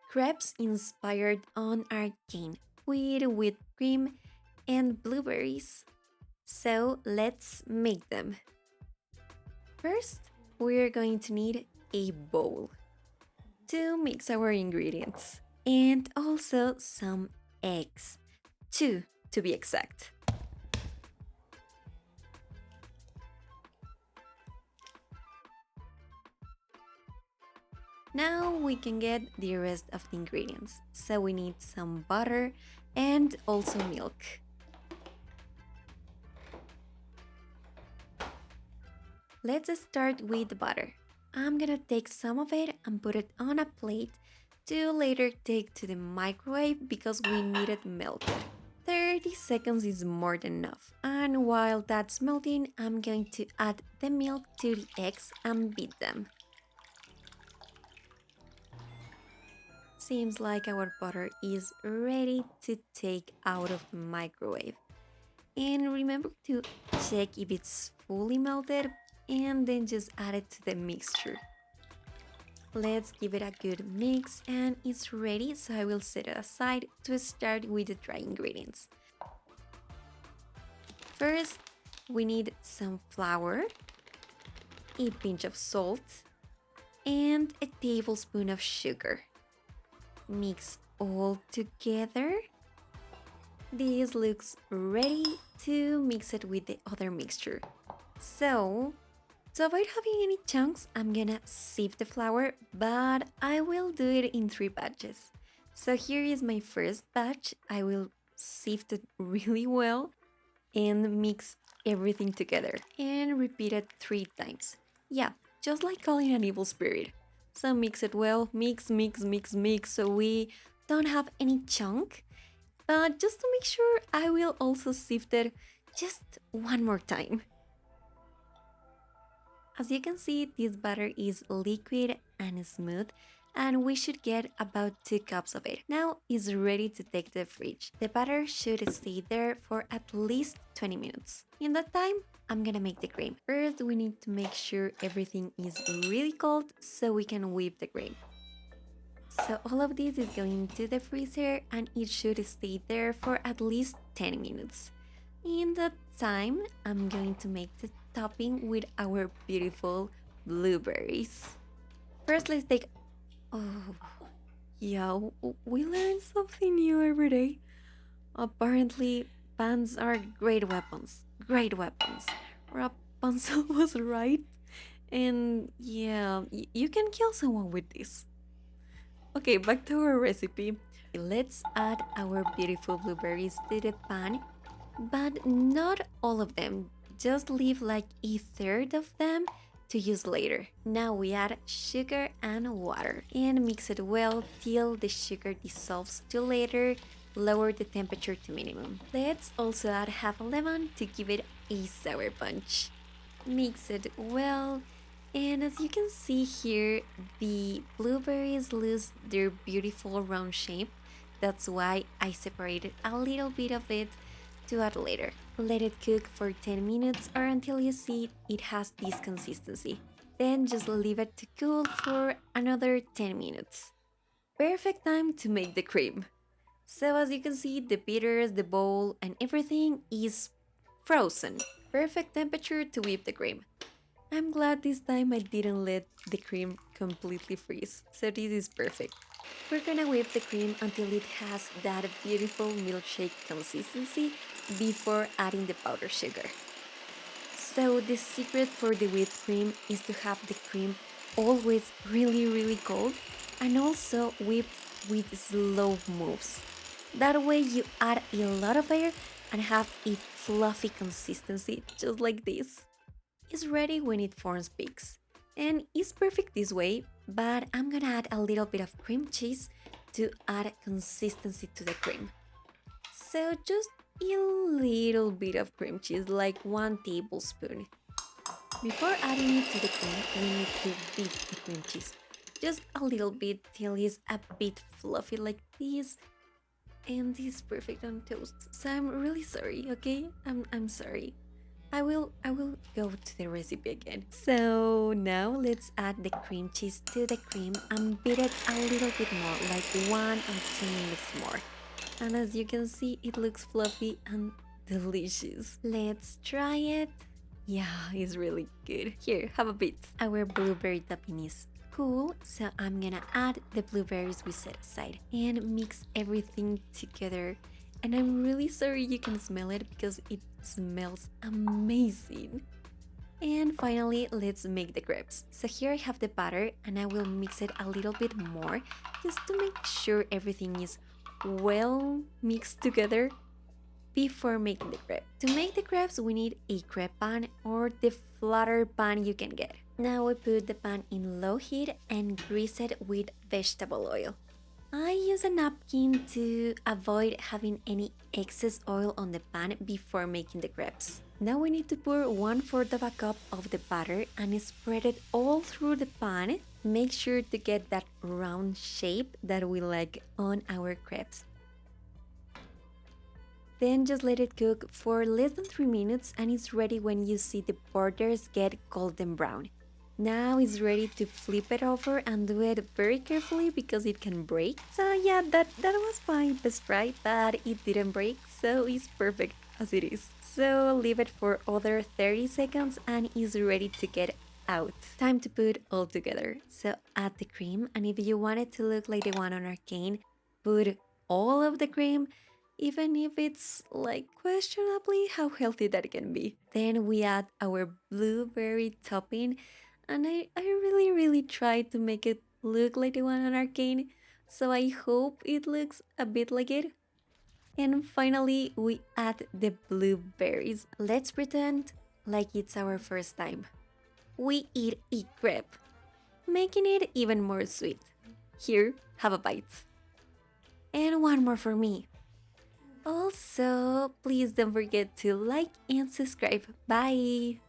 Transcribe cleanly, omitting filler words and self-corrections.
crepes inspired on Arcane with whipped cream and blueberries. So let's make them. First, we're going to need a bowl to mix our ingredients and also some eggs, two to be exact. Now we can get the rest of the ingredients. So we need some butter and also milk. Let's start with the butter. I'm gonna take some of it and put it on a plate to later take to the microwave because we need it melted. 30 seconds is more than enough. And while that's melting, I'm going to add the milk to the eggs and beat them. Seems like our butter is ready to take out of the microwave. And remember to check if it's fully melted and then just add it to the mixture. Let's give it a good mix and it's ready, so I will set it aside to start with the dry ingredients. First, we need some flour, a pinch of salt, and a tablespoon of sugar. Mix all together. This looks ready to mix it with the other mixture. So, to avoid having any chunks, I'm gonna sieve the flour, but I will do it in 3 batches. So here is my first batch. I will sift it really well and mix everything together and repeat it 3 times. Yeah, just like calling an evil spirit. So mix it well, mix, mix, mix, mix, so we don't have any chunk. But just to make sure, I will also sift it just one more time. As you can see, this batter is liquid and smooth, and we should get about 2 cups of it. Now it's ready to take to the fridge. The batter should stay there for at least 20 minutes. In that time, I'm gonna make the cream. First, we need to make sure everything is really cold so we can whip the cream. So all of this is going to the freezer and it should stay there for at least 10 minutes. In that time, I'm going to make the topping with our beautiful blueberries. First, let's take... Oh, yeah, we learn something new every day. Apparently, pans are great weapons. Great weapons. Rapunzel was right. And yeah, you can kill someone with this. Okay, back to our recipe. Let's add our beautiful blueberries to the pan, but not all of them. Just leave like a third of them to use later. Now we add sugar and water and mix it well till the sugar dissolves to later lower the temperature to minimum. Let's also add half a lemon to give it a sour punch. Mix it well, and as you can see here, the blueberries lose their beautiful round shape. That's why I separated a little bit of it to add later. Let it cook for 10 minutes or until you see it has this consistency. Then just leave it to cool for another 10 minutes. Perfect time to make the cream. So as you can see, the bitters, the bowl, and everything is frozen. Perfect temperature to whip the cream. I'm glad this time I didn't let the cream completely freeze, so this is perfect. We're gonna whip the cream until it has that beautiful milkshake consistency before adding the powdered sugar. So the secret for the whipped cream is to have the cream always really cold and also whipped with slow moves. That way you add a lot of air and have a fluffy consistency just like this. It's ready when it forms peaks. And it's perfect this way, but I'm gonna add a little bit of cream cheese to add consistency to the cream. So just a little bit of cream cheese, like 1 tablespoon. Before adding it to the cream, we need to beat the cream cheese. Just a little bit till it's a bit fluffy like this. And this is perfect on toast. So I'm really sorry, okay? I'm sorry. I will go to the recipe again. So now let's add the cream cheese to the cream and beat it a little bit more, like 1 or 2 minutes more. And as you can see, it looks fluffy and delicious. Let's try it. Yeah, it's really good. Here, have a bit. Our blueberry topping is cool, so I'm gonna add the blueberries we set aside and mix everything together. And I'm really sorry you can smell it because it smells amazing. And finally, let's make the crepes. So here I have the batter and I will mix it a little bit more just to make sure everything is well mixed together before making the crepe. To make the crepes, we need a crepe pan or the flatter pan you can get. Now we put the pan in low heat and grease it with vegetable oil. I use a napkin to avoid having any excess oil on the pan before making the crepes. Now we need to pour 1/4 of a cup of the batter and spread it all through the pan. Make sure to get that round shape that we like on our crepes. Then just let it cook for less than 3 minutes and it's ready when you see the borders get golden brown. Now it's ready to flip it over and do it very carefully because it can break. So yeah, that was my best try, but it didn't break, so it's perfect as it is. So leave it for other 30 seconds and it's ready to get out. Time to put all together. So add the cream, and if you want it to look like the one on Arcane, put all of the cream, even if it's like questionably how healthy that can be. Then we add our blueberry topping, and I really tried to make it look like the one on Arcane, so I hope it looks a bit like it. And finally, we add the blueberries. Let's pretend like it's our first time. We eat a crepe, making it even more sweet. Here, have a bite. And one more for me. Also, please don't forget to like and subscribe. Bye!